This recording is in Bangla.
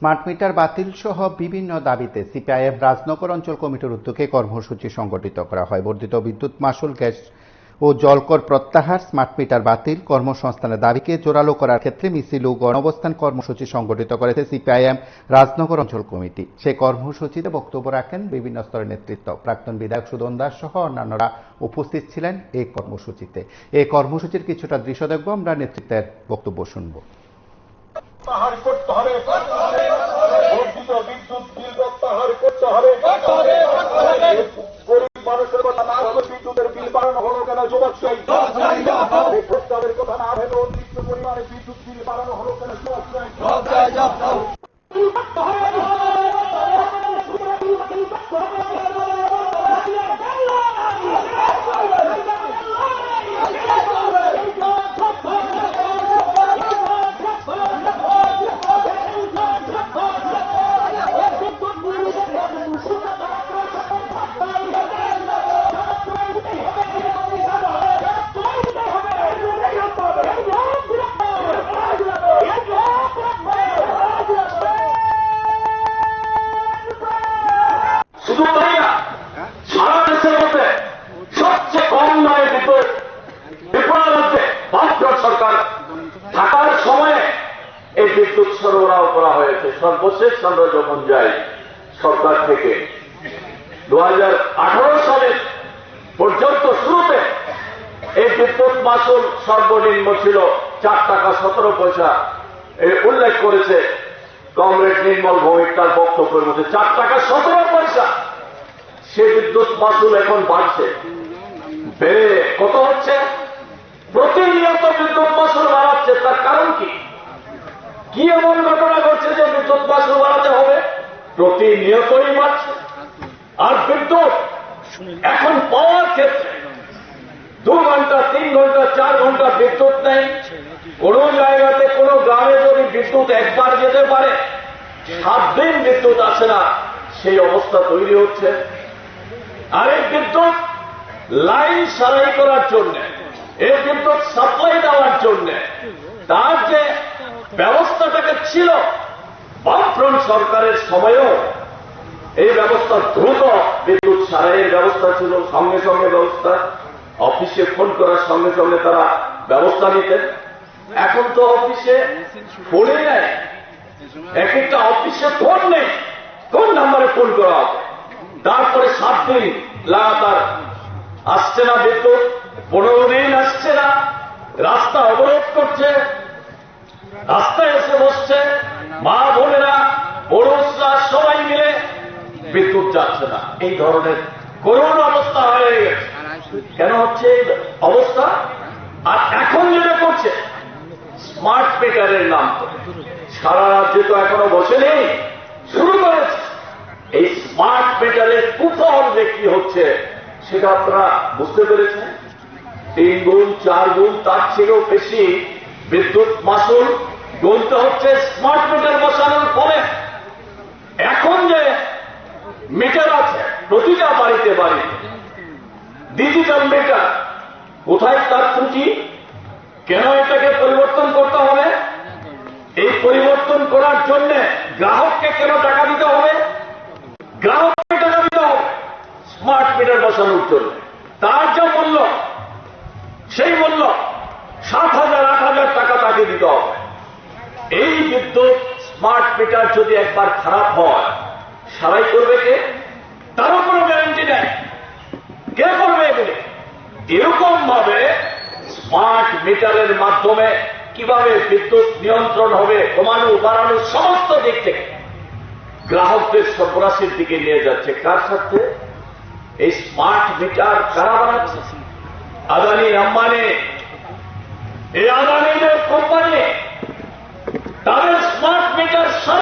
স্মার্ট মিটার বাতিল সহ বিভিন্ন দাবিতে সিপিআইএম রাজনগর অঞ্চল কমিটির উদ্যোগে কর্মসূচি সংগঠিত করা হয়। বর্ধিত বিদ্যুৎ মাশুল, গ্যাস ও জলকর প্রত্যাহার, স্মার্ট মিটার বাতিল, কর্মসংস্থানের দাবিকে জোরালো করার ক্ষেত্রে মিছিল ও গণঅবস্থান কর্মসূচি সংগঠিত করেছে সিপিআইএম রাজনগর অঞ্চল কমিটি। সেই কর্মসূচিতে বক্তব্য রাখেন বিভিন্ন স্তরের নেতৃত্ব। প্রাক্তন বিধায়ক সুদন দাস সহ অন্যান্যরা উপস্থিত ছিলেন এই কর্মসূচিতে। এই কর্মসূচির কিছুটা দৃশ্য দেখব, আমরা নেতৃত্বের বক্তব্য শুনব। প্রত্যাহার করতে হবে, বর্ধিত বিদ্যুৎ বিল প্রত্যাহার করতে হবে। গরিব মানুষের কথা না হলে বিদ্যুতের বিল বাড়ানো হলো কেন? যুবক চাই। প্রস্তাবের কথা না হলে অতিরিক্ত পরিমাণে বিদ্যুৎ বিল বাড়ানো হলো কেন? যুবক চাই। থাকার সময়ে এই বিদ্যুৎ সরবরাহ করা হয়েছে। সর্বশেষ আমরা যখন যাই সরকার থেকে 2018 সালের পর্যন্ত শুরুতে এই বিদ্যুৎ মাশুল সর্বনিম্ন ছিল 4 টাকা 17 পয়সা। উল্লেখ করেছে কমরেড নির্মল ভৌমিক তার বক্তব্যের মধ্যে 4 টাকা 17 পয়সা। সে বিদ্যুৎ মাশুল এখন বাড়ছে, বেড়ে কত হচ্ছে? প্রতিনিয়ত বিদ্যুৎ মাশুল বাড়াচ্ছে। তার কারণ কি? কি এমন ঘটনা ঘটছে যে বিদ্যুৎ মাশুল বাড়াতে হবে? প্রতিনিয়তই বাড়ছে। আর বিদ্যুৎ এখন পাওয়ার ক্ষেত্রে 2 ঘন্টা 3 ঘন্টা 4 ঘন্টা বিদ্যুৎ নেই। কোন জায়গাতে কোন গ্রামে যদি বিদ্যুৎ একবার যেতে পারে 7 দিন বিদ্যুৎ আসে না, সেই অবস্থা তৈরি হচ্ছে। আর এই বিদ্যুৎ লাইন সারাই করার জন্য, এই বিদ্যুৎ সাপ্লাই দেওয়ার জন্য তার যে ব্যবস্থাটাকে ছিল বামফ্রন্ট সরকারের সময়ও এই ব্যবস্থা দ্রুত বিদ্যুৎ সারাইয়ের ব্যবস্থা ছিল। সঙ্গে সঙ্গে ব্যবস্থা, অফিসে ফোন করার সঙ্গে সঙ্গে তারা ব্যবস্থা নিতেন। এখন তো অফিসে ফোনে নেয়, এক একটা অফিসে ফোন নেই, কোন নাম্বারে ফোন করা হবে? তারপরে 7 দিন লাগাতার আসছে না বিদ্যুৎ, 15 দিন আসছে না, রাস্তা অবরোধ করছে, রাস্তায় এসে বসছে মা বোনেরা, পুরুষরা সবাই মিলে, বিদ্যুৎ যাচ্ছে না। এই ধরনের করুণ অবস্থা হয়ে গেছে। কেন হচ্ছে এই অবস্থা? আর এখন যেটা করছে স্মার্ট মিটারের নাম করে সারা রাজ্যে তো এখনো বসে নেই, শুরু করেছে। এই স্মার্ট মিটারের কুফল যে কি হচ্ছে সেটা আপনারা বুঝতে পেরেছেন। 3 গুণ 4 গুণ তার চেয়েও বেশি বিদ্যুৎ মাশুল গুনতে হচ্ছে স্মার্ট মিটার বসানোর পরে। এখন যে মিটার আছে প্রতিটা বাড়িতে বাড়িতে ডিজিটাল মিটার, কোথায় তার ত্রুটি? কেন এটাকে পরিবর্তন করতে হবে? এই পরিবর্তন করার জন্য গ্রাহককে কেন টাকা দিতে হবে? গ্রাহককে টাকা দিতে হবে স্মার্ট মিটার বসানোর জন্য। তার যে মূল্য, সেই মূল্য 7,000 8,000 টাকা তাকে দিতে হবে। এই বিদ্যুৎ স্মার্ট মিটার যদি একবার খারাপ হয় সারাই করবে কে? তারও কোনো গ্যারান্টি নেই। কে করবে এগুলি? এরকম ভাবে স্মার্ট মিটারের মাধ্যমে কিভাবে বিদ্যুৎ নিয়ন্ত্রণ হবে, কমানো বাড়ানো সমস্ত দিক থেকে গ্রাহকদের সর্বনাশের দিকে নিয়ে যাচ্ছে। কার সাথে? এই স্মার্ট মিটার কারা বানাচ্ছে? আদানি আম্বানি, এই আদানিদের কোম্পানি, তাদের